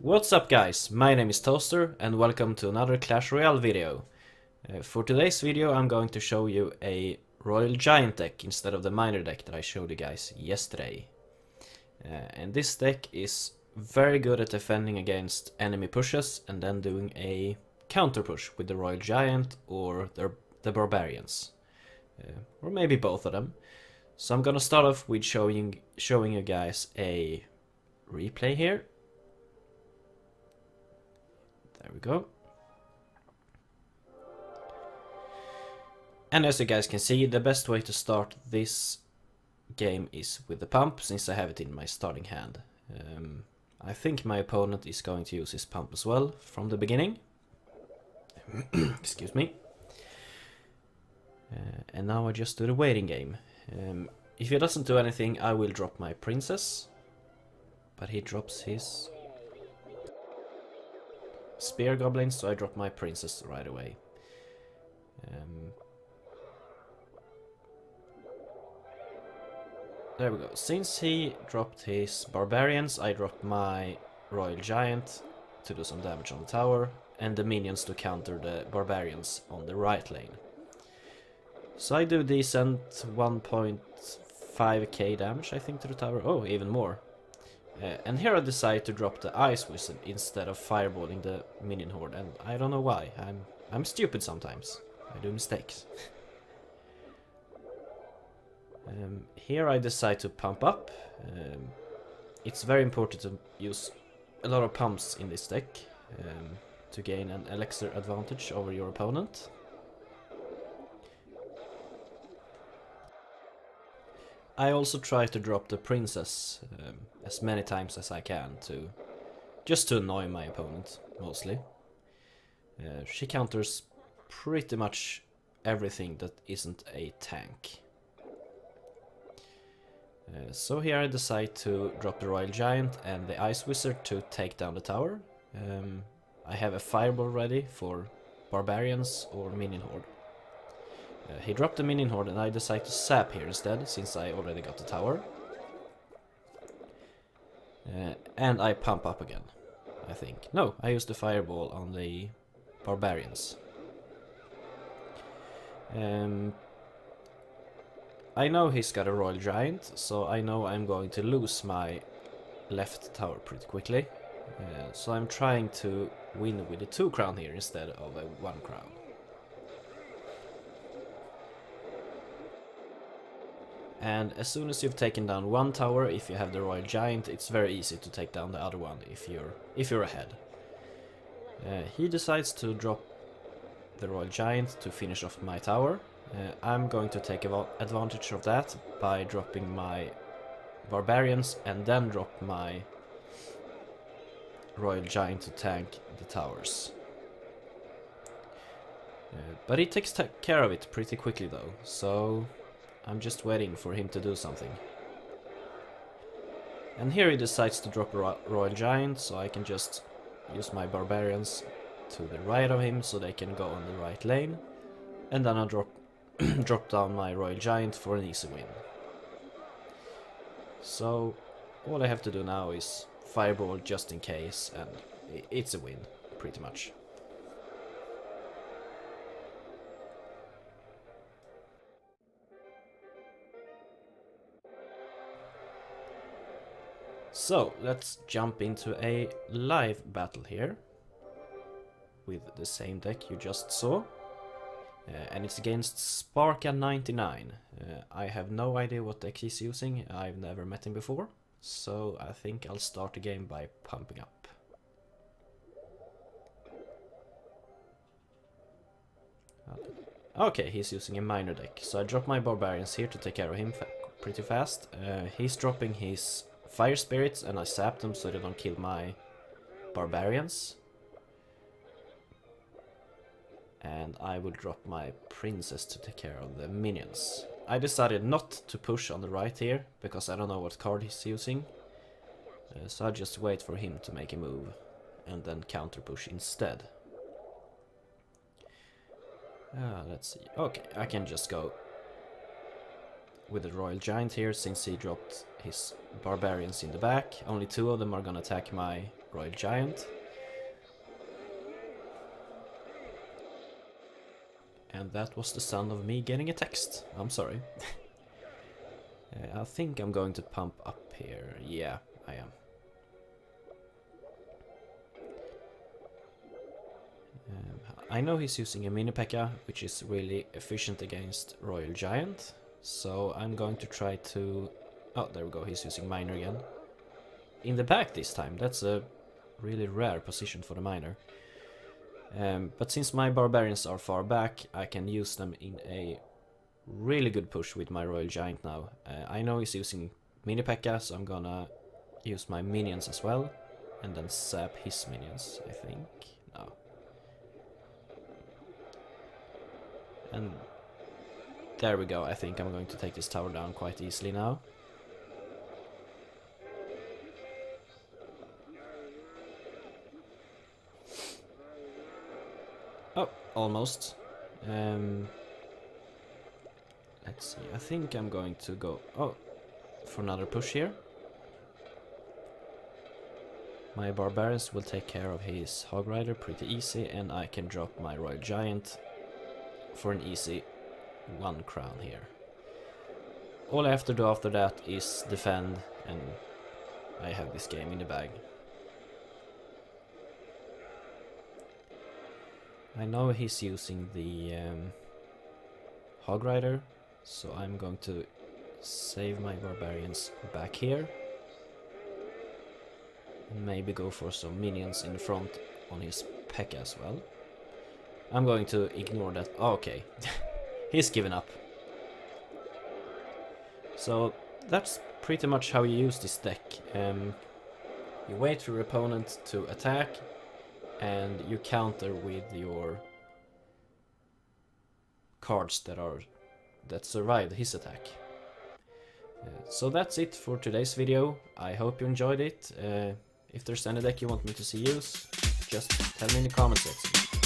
What's up guys, my name is Toaster and welcome to another Clash Royale video. For today's video I'm going to show you a Royal Giant deck instead of the Miner deck that I showed you guys yesterday. And this deck is very good at defending against enemy pushes and then doing a counter push with the Royal Giant or the Barbarians. Or maybe both of them. So I'm gonna start off with showing you guys a replay here. There we go. And as you guys can see, the best way to start this game is with the pump, since I have it in my starting hand. I think my opponent is going to use his pump as well from the beginning. Excuse me. And now I just do the waiting game. If he doesn't do anything, I will drop my princess. But he drops his spear goblins, so I drop my princess right away. There we go. Since he dropped his barbarians, I dropped my royal giant to do some damage on the tower, and the minions to counter the barbarians on the right lane. So I do decent 1.5k damage, I think, to the tower. Oh, even more. And here I decide to drop the Ice Wizard instead of fireballing the minion horde, and I don't know why. I'm stupid sometimes. I do mistakes. Here I decide to pump up. It's very important to use a lot of pumps in this deck to gain an elixir advantage over your opponent. I also try to drop the princess as many times as I can, just to annoy my opponent, mostly. She counters pretty much everything that isn't a tank. So here I decide to drop the Royal Giant and the Ice Wizard to take down the tower. I have a fireball ready for Barbarians or Minion Horde. He dropped the minion horde and I decide to sap here instead, since I already got the tower. And I pump up again, I think. No, I used the fireball on the barbarians. I know he's got a royal giant, so I know I'm going to lose my left tower pretty quickly. So I'm trying to win with a 2 crown here instead of a 1 crown. And as soon as you've taken down one tower, if you have the Royal Giant, it's very easy to take down the other one if you're ahead. He decides to drop the Royal Giant to finish off my tower. I'm going to take advantage of that by dropping my Barbarians and then drop my Royal Giant to tank the towers. But he takes care of it pretty quickly though, so I'm just waiting for him to do something. And here he decides to drop a Royal Giant, so I can just use my Barbarians to the right of him so they can go on the right lane. And then I'll drop down my Royal Giant for an easy win. So all I have to do now is fireball just in case, and it's a win, pretty much. So let's jump into a live battle here with the same deck you just saw, and it's against Sparka99. I have no idea what deck he's using. I've never met him before, so I think I'll start the game by pumping up. Okay, he's using a miner deck, so I drop my barbarians here to take care of him pretty fast. He's dropping his fire spirits and I sap them so they don't kill my barbarians. And I will drop my princess to take care of the minions. I decided not to push on the right here because I don't know what card he's using. So I just wait for him to make a move and then counter push instead. Let's see. Okay, I can just go with the Royal Giant here, since he dropped his barbarians in the back. Only 2 of them are gonna attack my Royal Giant. And that was the sound of me getting a text. I'm sorry. I think I'm going to pump up here. Yeah, I am. I know he's using a mini P.E.K.K.A, which is really efficient against Royal Giant. So I'm going to try to... Oh, there we go, he's using miner again. In the back this time, that's a really rare position for the miner. But since my barbarians are far back, I can use them in a really good push with my Royal Giant now. I know he's using mini P.E.K.K.A, so I'm gonna use my minions as well. And then sap his minions, I think. No. And there we go, I think I'm going to take this tower down quite easily now. Oh, almost. Let's see, I think I'm going to go for another push here. My barbarians will take care of his Hog Rider pretty easy, and I can drop my Royal Giant for an easy 1 crown here. All I have to do after that is defend, and I have this game in the bag. I know he's using the Hog Rider, so I'm going to save my barbarians back here. And maybe go for some minions in the front on his P.E.K.K.A as well. I'm going to ignore that. Oh, okay, he's given up. So that's pretty much how you use this deck. You wait for your opponent to attack, and you counter with your cards that survived his attack. So that's it for today's video. I hope you enjoyed it. If there's any deck you want me to see use, just tell me in the comment section.